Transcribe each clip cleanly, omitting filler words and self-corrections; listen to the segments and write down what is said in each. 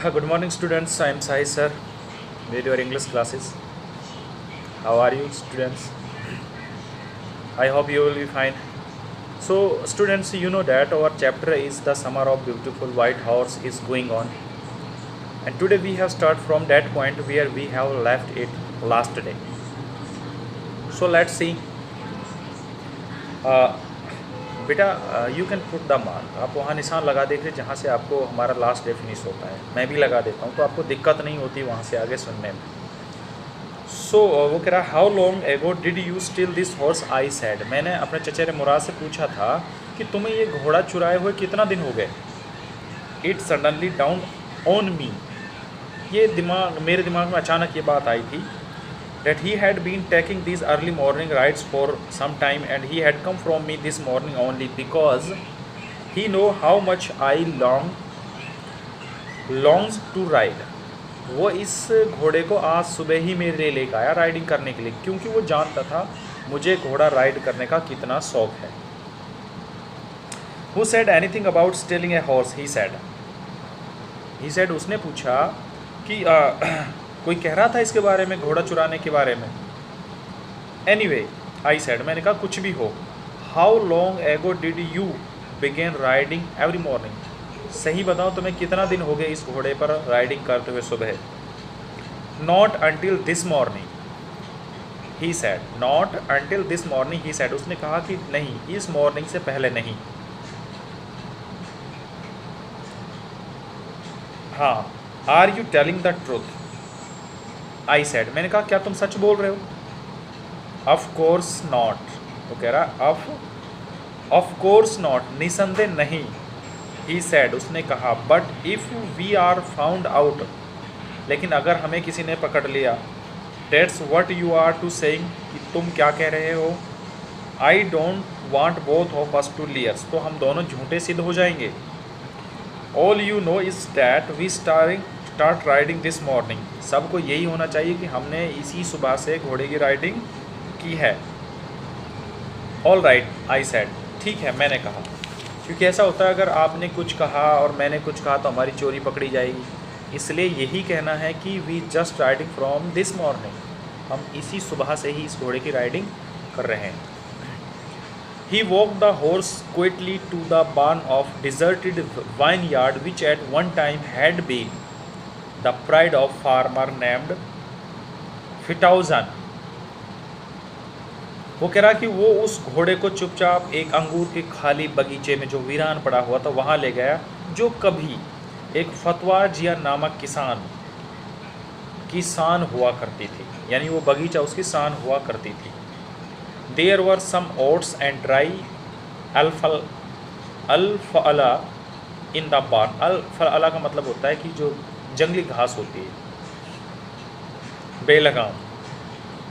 Good morning, students. I am Sai sir with your English classes. How are you, students? I hope you will be fine. So, students, you know that our chapter is the summer of beautiful white horse is going on, and today we have start from that point where we have left it last day. So let's see. Uh, बेटा you can put the mark, आप वहाँ निशान लगा देंगे जहाँ से आपको हमारा लास्ट डे फिनिश होता है। मैं भी लगा देता हूँ तो आपको दिक्कत नहीं होती वहाँ से आगे सुनने में। सो वो कह रहा है how long ago did you steel this horse I sad. मैंने अपने चचेरे मुराद से पूछा था कि तुम्हें ये घोड़ा चुराए हुए कितना दिन हो गए। It suddenly down on me, ये मेरे दिमाग में अचानक ये बात आई थी that he had been taking these early morning rides for some time and he had come from me this morning only because he know how much I longs to ride। वो इस घोड़े को आज सुबह ही मेरे लिए लेकर आया राइडिंग करने के लिए, क्योंकि वो जानता था मुझे घोड़ा राइड करने का कितना शौक है। Who said anything about stealing a horse? He said उसने पूछा कि कोई कह रहा था इसके बारे में, घोड़ा चुराने के बारे में। एनीवे आई सेड, मैंने कहा कुछ भी हो। How long ago did you begin riding every morning. सही बताओ तुम्हें कितना दिन हो गए इस घोड़े पर राइडिंग करते हुए सुबह। Not until this morning he said, not until this morning he said. उसने कहा कि नहीं, इस मॉर्निंग से पहले नहीं। हाँ, are you telling the truth I said. मैंने कहा क्या तुम सच बोल रहे हो। ऑफ कोर्स नॉट, वो कह रहा ऑफ कोर्स नॉट, निसंदेह नहीं। ही सेड, उसने कहा but if we are found out, लेकिन अगर हमें किसी ने पकड़ लिया। That's what you are to saying, कि तुम क्या कह रहे हो। I don't want both of us to liars, तो हम दोनों झूठे सिद्ध हो जाएंगे। All you know is that we start riding this morning. सबको यही होना चाहिए कि हमने इसी सुबह से घोड़े की राइडिंग की है। ऑल राइट आई सेड, ठीक है मैंने कहा, क्योंकि ऐसा होता है अगर आपने कुछ कहा और मैंने कुछ कहा तो हमारी चोरी पकड़ी जाएगी। इसलिए यही कहना है कि we just riding from this morning, हम इसी सुबह से ही इस घोड़े की राइडिंग कर रहे हैं। He walked the horse quickly to the barn of deserted vineyard which at one time had been the pride of farmer named Fitauzan। वो कह रहा कि वो उस घोड़े को चुपचाप एक अंगूर के खाली बगीचे में जो वीरान पड़ा हुआ था वहाँ ले गया, जो कभी एक फतवा जिया नामक किसान की शान हुआ करती थी, यानी वो बगीचा उसकी शान हुआ करती थी। There were some oats and dry alfalfa in the barn। alfalfa का मतलब होता है कि जो जंगली घास होती है, बेलगाम।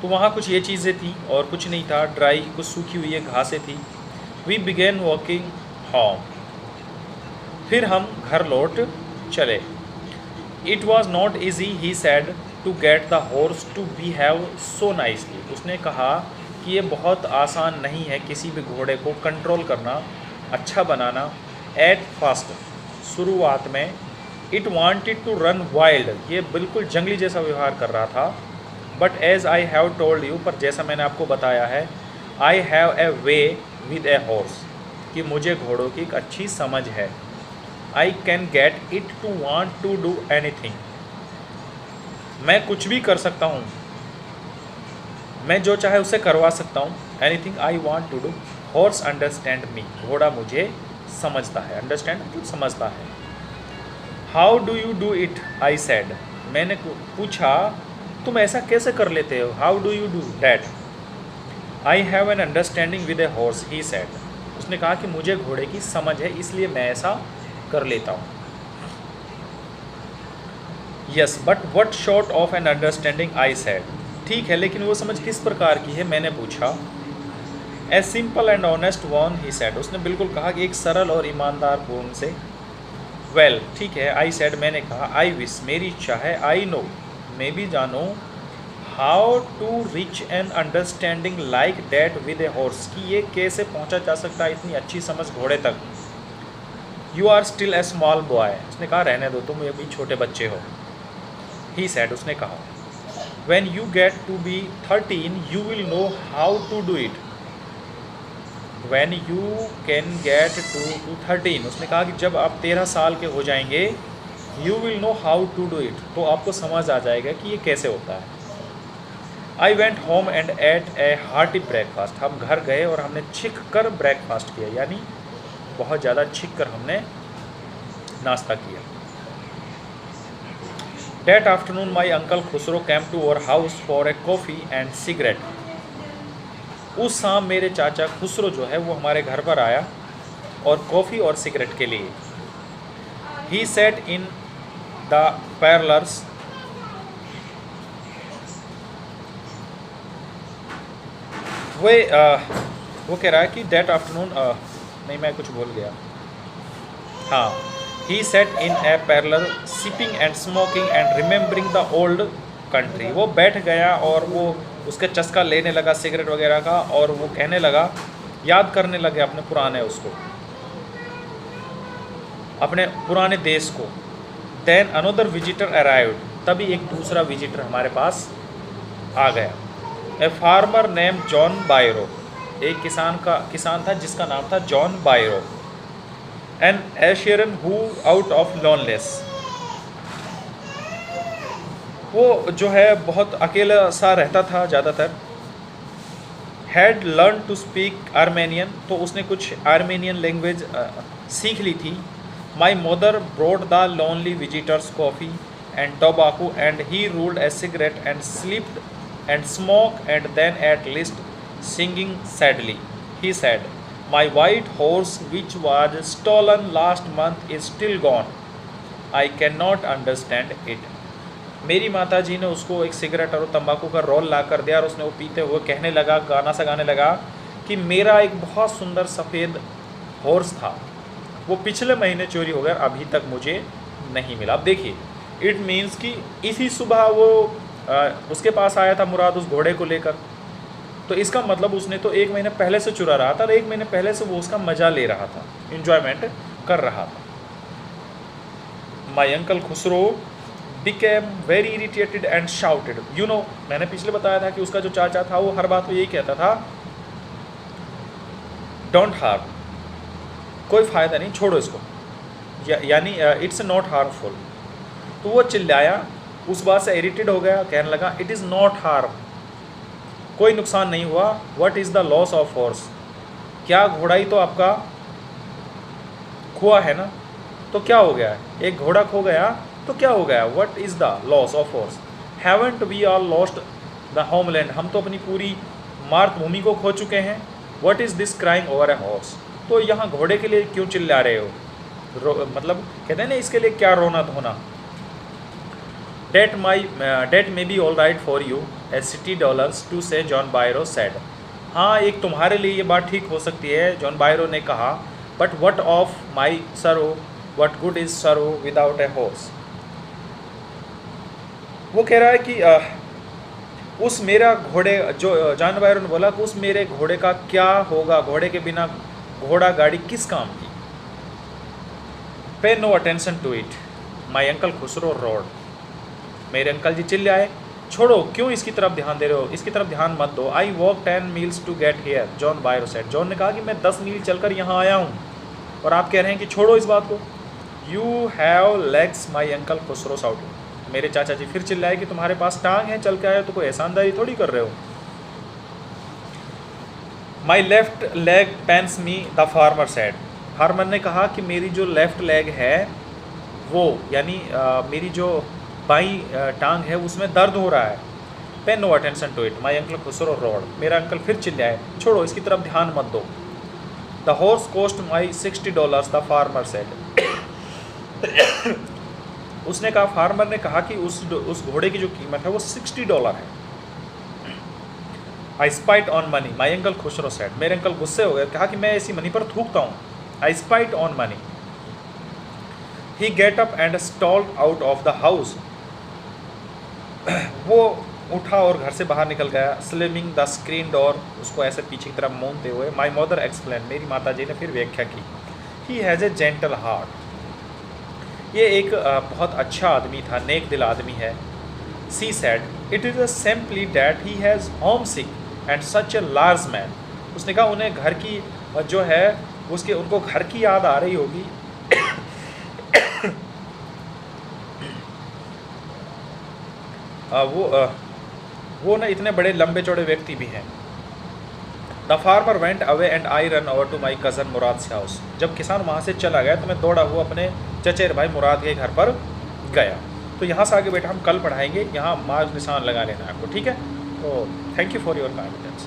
तो वहाँ कुछ ये चीज़ें थी और कुछ नहीं था, ड्राई कुछ सूखी हुई घासें थी। We began walking home, फिर हम घर लौट चले। It was not easy, he said, to get the horse to behave so nicely। उसने कहा कि ये बहुत आसान नहीं है किसी भी घोड़े को कंट्रोल करना, अच्छा बनाना। एट फर्स्ट, शुरुआत में। It wanted to run wild, ये बिल्कुल जंगली जैसा व्यवहार कर रहा था। But as I have told you, पर जैसा मैंने आपको बताया है, I have a way with a horse, कि मुझे घोड़ों की एक अच्छी समझ है। I can get it to want to do anything, मैं कुछ भी कर सकता हूँ, मैं जो चाहे उसे करवा सकता हूँ। Anything I want to do. Horse understand me, घोड़ा मुझे समझता है। अंडरस्टैंड मतलब समझता है। How do you do it I said, मैंने पूछा तुम ऐसा कैसे कर लेते हो। How do you do that. I have an understanding with a horse he said, उसने कहा कि मुझे घोड़े की समझ है इसलिए मैं ऐसा कर लेता हूँ। Yes but what short of an understanding I said, ठीक है लेकिन वो समझ किस प्रकार की है, मैंने पूछा। A simple and honest one he said, उसने बिल्कुल कहा कि एक सरल और ईमानदार पूर्ण से। वेल ठीक है आई सेड, मैंने कहा। आई विश, मेरी इच्छा है। आई नो, मैं भी जानूँ। How to reach an understanding like that with a horse, कि ये कैसे पहुँचा जा सकता है इतनी अच्छी समझ घोड़े तक। You are still a small boy, उसने कहा रहने दो, तुम अभी छोटे बच्चे हो। ही सेड, उसने कहा, when you get to be 13 you will know how to do it. When you can get to 13, उसने कहा कि जब आप 13 साल के हो जाएंगे, you will know how to do it, तो आपको समझ आ जाएगा कि ये कैसे होता है। I went home and ate a hearty breakfast, हम घर गए और हमने छिक कर ब्रेकफास्ट किया, यानी बहुत ज़्यादा छिक कर हमने नाश्ता किया। That afternoon my uncle Khusro came to our house for a coffee and cigarette. उस शाम मेरे चाचा खुसरो जो है वो हमारे घर पर आया और कॉफ़ी और सिगरेट के लिए। He sat in the parlors. वो कह रहा है कि that afternoon नहीं, मैं कुछ भूल गया। हाँ, he sat in a parlor sipping and smoking and remembering the old country. वो बैठ गया और वो उसके चस्का लेने लगा सिगरेट वगैरह का, और वो कहने लगा, याद करने लगे अपने पुराने उसको, अपने पुराने देश को। Then another visitor arrived. तभी एक दूसरा विजिटर हमारे पास आ गया। A farmer named John Byro. एक किसान था जिसका नाम था John बायरो। An Assyrian who out of loneliness. वो जो है बहुत अकेला सा रहता था ज़्यादातर। Had learned to speak Armenian, तो उसने कुछ आर्मेनियन लैंग्वेज सीख ली थी। My mother brought the lonely visitors coffee and tobacco and he rolled a cigarette and slept and smoked and then at least singing sadly. He said, my white horse which was stolen last month is still gone. I cannot understand it. मेरी माता जी ने उसको एक cigarette और तंबाकू का role ला कर दिया और उसने वो पीते हुए कहने लगा, गाना सा गाने लगा कि मेरा एक बहुत सुंदर सफ़ेद हॉर्स था, वो पिछले महीने चोरी हो गया, अभी तक मुझे नहीं मिला। अब देखिए, इट मीन्स कि इसी सुबह वो उसके पास आया था मुराद उस घोड़े को लेकर, तो इसका मतलब उसने तो 1 महीने पहले से चुरा रहा था और 1 महीने पहले से वो उसका मज़ा ले रहा था, इन्जॉयमेंट कर रहा था। माई uncle Khusro became very irritated and shouted. You know, मैंने पिछले बताया था कि उसका जो चाचा था वो हर बात को यही कहता था, डोंट हार्म, कोई फ़ायदा नहीं, छोड़ो इसको, यानी इट्स नॉट हार्मफुल। तो वो चिल्लाया, उस बात से इरिटेट हो गया, कहने लगा इट इज़ नॉट हार्म, कोई नुकसान नहीं हुआ। What is the loss of horse, क्या घोड़ा ही तो आपका खोआ है ना, तो क्या हो गया, एक घोड़ा खो गया तो क्या हो गया। What is the loss of horse, haven't we are lost the homeland, हम तो अपनी पूरी मातृभूमि को खो चुके हैं। What is this crying over a horse, तो यहाँ घोड़े के लिए क्यों चिल्ला रहे हो, मतलब कहते हैं ना, इसके लिए क्या रोना धोना। That may be all right for you as $60 to say, John Byro said. हाँ, एक तुम्हारे लिए ये बात ठीक हो सकती है, जॉन बायरो ने कहा, बट वट ऑफ माई सरो, वट गुड इज़ सरो विदाउट ए हॉर्स। वो कह रहा है कि उस मेरा घोड़े, जो जॉन बायरो ने बोला कि उस मेरे घोड़े का क्या होगा, घोड़े के बिना घोड़ा गाड़ी किस काम की। Pay no attention to it, my uncle Khusro roared, मेरे अंकल जी चिल्लाए, छोड़ो, क्यों इसकी तरफ ध्यान दे रहे हो, इसकी तरफ ध्यान मत दो। I walk 10 miles to get here, John Byro said. John ने कहा कि मैं 10 मील चलकर यहाँ आया हूँ और आप कह रहे हैं कि छोड़ो इस बात को। You have legs, my uncle Khusro shouted, मेरे चाचा जी फिर चिल्लाए कि तुम्हारे पास टांग है, चल के आए तो कोई एहसानदारी थोड़ी कर रहे हो। My left leg pens me, the farmer said, farmer ने कहा कि मेरी जो लेफ्ट लेग है वो, यानी मेरी जो बाई टांग है उसमें दर्द हो रहा है। Pay no attention to it, my uncle Khusro roared, मेरा अंकल फिर चिल्लाए, छोड़ो इसकी तरफ ध्यान मत दो। The horse cost my $60, the farmer said. उसने कहा, फार्मर ने कहा कि उस घोड़े की जो कीमत है वो $60 है। I spite on money, my uncle Khusro said, मेरे अंकल गुस्से हो गए, कहा कि मैं ऐसी मनी पर थूकता हूँ। I spite on money. He get up and stalled out of the house, वो उठा और घर से बाहर निकल गया। स्लिमिंग द स्क्रीन डोर, उसको ऐसे पीछे की तरफ मूंदते हुए। माई मदर एक्सप्लेन, मेरी माता जी ने फिर व्याख्या की। He has a gentle heart. ये एक बहुत अच्छा आदमी था, नेक दिल आदमी है। She said it is simply that he has home sick and such a large man. उसने कहा उन्हें घर की जो है उसके उनको घर की याद आ रही होगी। वो ना इतने बड़े लंबे चौड़े व्यक्ति भी हैं। The farmer went away and I run over to my cousin Murad house. जब किसान वहाँ से चला गया तो मैं दौड़ा हुआ अपने चचेर भाई मुराद के घर पर गया। तो यहाँ से आगे बेटा हम कल पढ़ाएंगे, यहाँ मार्क निशान लगा लेना आपको, ठीक है। तो thank you for your kindness.